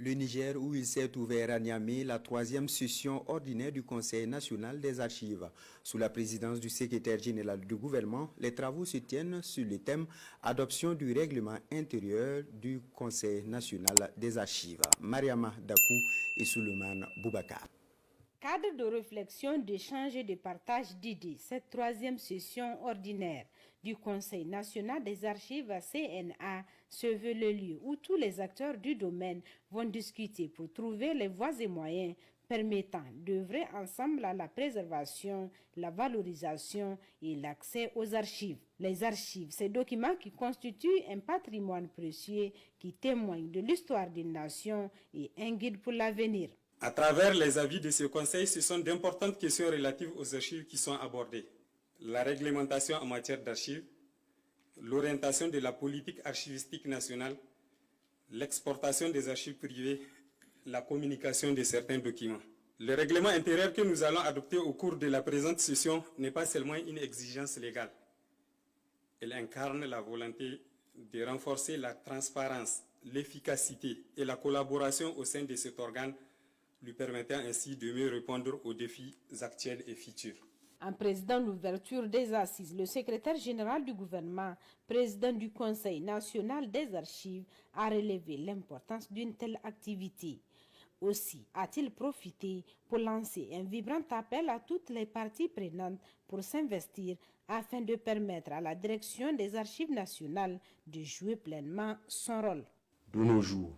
Le Niger, où il s'est ouvert à Niamey, la 3e session ordinaire du Conseil national des archives. Sous la présidence du secrétaire général du gouvernement, les travaux se tiennent sur le thème « Adoption du règlement intérieur du Conseil national des archives ». Mariama Dakou et Souleymane Boubacar. Cadre de réflexion, d'échange et de partage d'idées, cette 3e session ordinaire du Conseil national des archives CNA se veut le lieu où tous les acteurs du domaine vont discuter pour trouver les voies et moyens permettant d'œuvrer ensemble à la préservation, la valorisation et l'accès aux archives. Les archives, ces documents qui constituent un patrimoine précieux qui témoigne de l'histoire d'une nation et un guide pour l'avenir. À travers les avis de ce Conseil, ce sont d'importantes questions relatives aux archives qui sont abordées. La réglementation en matière d'archives, l'orientation de la politique archivistique nationale, l'exportation des archives privées, la communication de certains documents. Le règlement intérieur que nous allons adopter au cours de la présente session n'est pas seulement une exigence légale. Elle incarne la volonté de renforcer la transparence, l'efficacité et la collaboration au sein de cet organe, lui permettant ainsi de mieux répondre aux défis actuels et futurs. En présidant l'ouverture des assises, le secrétaire général du gouvernement, président du Conseil national des archives, a relevé l'importance d'une telle activité. Aussi a-t-il profité pour lancer un vibrant appel à toutes les parties prenantes pour s'investir afin de permettre à la direction des archives nationales de jouer pleinement son rôle. De nos jours,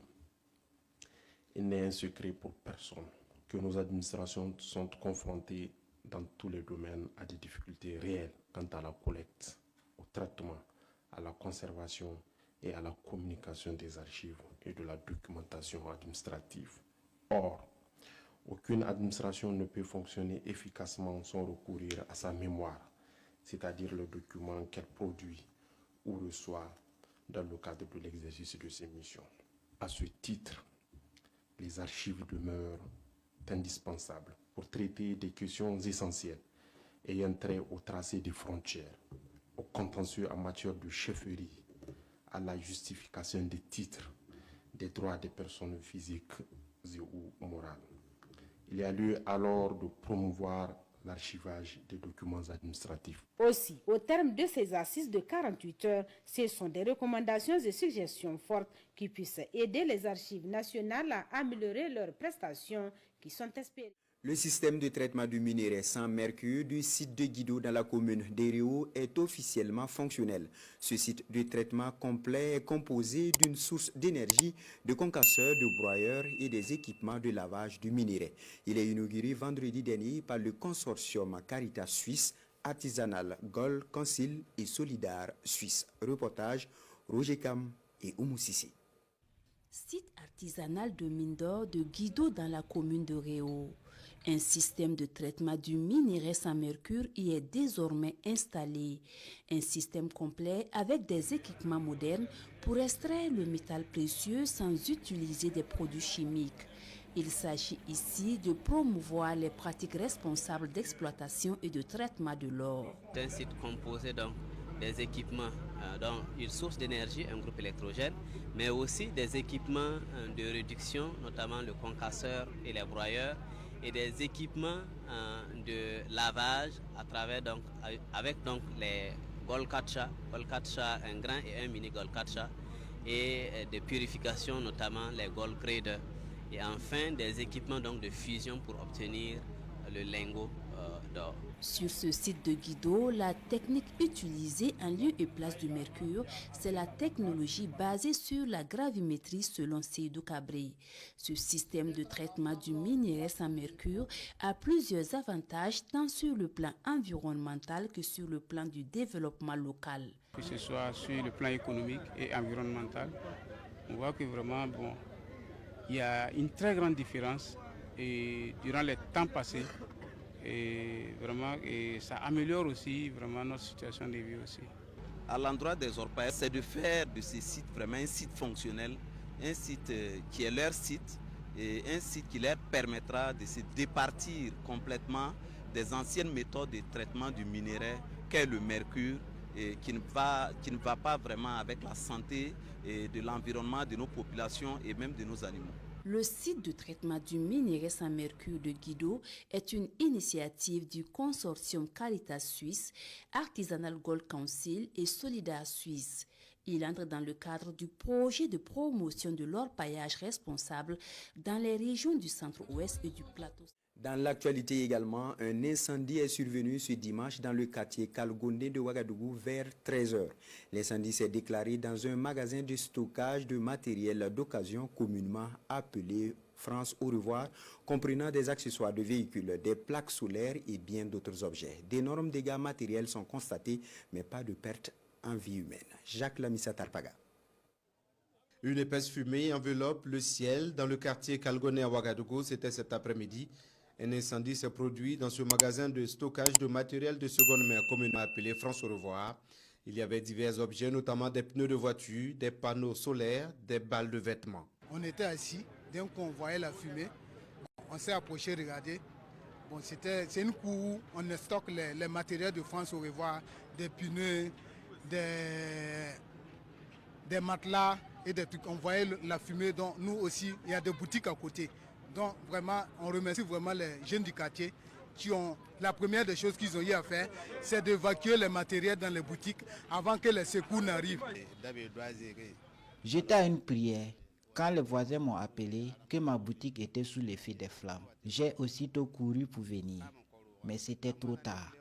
il n'est un secret pour personne que nos administrations sont confrontées dans tous les domaines à des difficultés réelles quant à la collecte, au traitement, à la conservation et à la communication des archives et de la documentation administrative. Or, aucune administration ne peut fonctionner efficacement sans recourir à sa mémoire, c'est-à-dire le document qu'elle produit ou reçoit dans le cadre de l'exercice de ses missions. À ce titre, les archives demeurent indispensables pour traiter des questions essentielles ayant trait au tracé des frontières, au contentieux en matière de chefferie, à la justification des titres, des droits des personnes physiques et ou morales. Il y a lieu alors de promouvoir l'archivage des documents administratifs. Aussi, au terme de ces assises de 48 heures, ce sont des recommandations et suggestions fortes qui puissent aider les archives nationales à améliorer leurs prestations qui sont espérées. Le système de traitement du minerai sans mercure du site de Guido dans la commune d'Héréo est officiellement fonctionnel. Ce site de traitement complet est composé d'une source d'énergie, de concasseurs, de broyeurs et des équipements de lavage du minerai. Il est inauguré vendredi dernier par le consortium Caritas Suisse, Artisanal Gol, Concil et Solidar Suisse. Reportage Roger Cam et Oumou Sissi. Site artisanal de mine d'or de Guido dans la commune de Réau. Un système de traitement du minerai sans mercure y est désormais installé. Un système complet avec des équipements modernes pour extraire le métal précieux sans utiliser des produits chimiques. Il s'agit ici de promouvoir les pratiques responsables d'exploitation et de traitement de l'or. C'est un site composé donc des équipements, donc une source d'énergie, un groupe électrogène, mais aussi des équipements de réduction, notamment le concasseur et les broyeurs, et des équipements de lavage à travers avec les Golkatcha, un grand et un mini Golkatcha, et de purification, notamment les Gold Grader, et enfin des équipements donc de fusion pour obtenir le lingot d'or. Sur ce site de Guido, la technique utilisée en lieu et place du mercure, c'est la technologie basée sur la gravimétrie selon Seydou Cabré. Ce système de traitement du minerai sans mercure a plusieurs avantages tant sur le plan environnemental que sur le plan du développement local. Que ce soit sur le plan économique et environnemental, on voit que vraiment, il y a une très grande différence et durant les temps passés. Et vraiment, ça améliore aussi vraiment notre situation de vie aussi. À l'endroit des orpailleurs, c'est de faire de ce site vraiment un site fonctionnel, un site qui est leur site et un site qui leur permettra de se départir complètement des anciennes méthodes de traitement du minerai qu'est le mercure qui ne va pas vraiment avec la santé de l'environnement, de nos populations et même de nos animaux. Le site de traitement du minerai sans mercure de Guido est une initiative du consortium Caritas Suisse, Artisanal Gold Council et Solidar Suisse. Il entre dans le cadre du projet de promotion de l'orpaillage responsable dans les régions du centre-ouest et du plateau. Dans l'actualité également, un incendie est survenu ce dimanche dans le quartier Kalgondé de Ouagadougou vers 13h. L'incendie s'est déclaré dans un magasin de stockage de matériel d'occasion communément appelé France au revoir, comprenant des accessoires de véhicules, des plaques solaires et bien d'autres objets. D'énormes dégâts matériels sont constatés, mais pas de perte en vie humaine. Jacques Lamissa Tarpaga. Une épaisse fumée enveloppe le ciel dans le quartier Kalgondé à Ouagadougou. C'était cet après-midi. Un incendie s'est produit dans ce magasin de stockage de matériel de seconde main communément appelé France au revoir. Il y avait divers objets, notamment des pneus de voiture, des panneaux solaires, des balles de vêtements. On était assis, dès qu'on voyait la fumée, on s'est approché, regardé. Bon, c'est une cour où on stocke les matériels de France au revoir, des pneus, des matelas et des trucs. On voyait la fumée, donc nous aussi, il y a des boutiques à côté. Donc vraiment, on remercie vraiment les jeunes du quartier qui ont, la première des choses qu'ils ont eu à faire, c'est d'évacuer les matériels dans les boutiques avant que les secours n'arrivent. J'étais à une prière quand les voisins m'ont appelé que ma boutique était sous l'effet des flammes. J'ai aussitôt couru pour venir, mais c'était trop tard.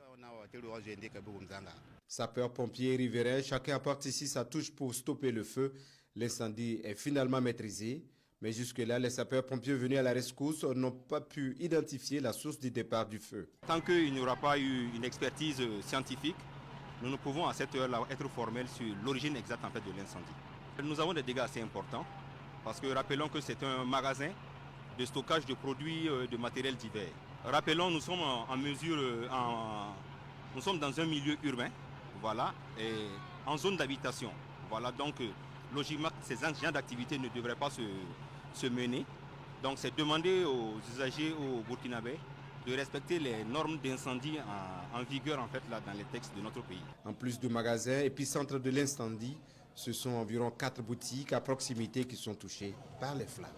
Sapeurs-pompiers et riverains, chacun apporte ici sa touche pour stopper le feu. L'incendie est finalement maîtrisé. Mais jusque-là, les sapeurs-pompiers venus à la rescousse n'ont pas pu identifier la source du départ du feu. Tant qu'il n'y aura pas eu une expertise scientifique, nous ne pouvons à cette heure-là être formels sur l'origine exacte en fait, de l'incendie. Nous avons des dégâts assez importants parce que rappelons que c'est un magasin de stockage de produits de matériel divers. Rappelons, nous sommes en mesure, nous sommes dans un milieu urbain, voilà, et en zone d'habitation. Voilà, donc logiquement, ces gens d'activité ne devraient pas se mener. Donc c'est demander aux usagers, aux Burkinabés, de respecter les normes d'incendie en vigueur en fait, là, dans les textes de notre pays. En plus du magasin, épicentre de l'incendie, ce sont environ 4 boutiques à proximité qui sont touchées par les flammes.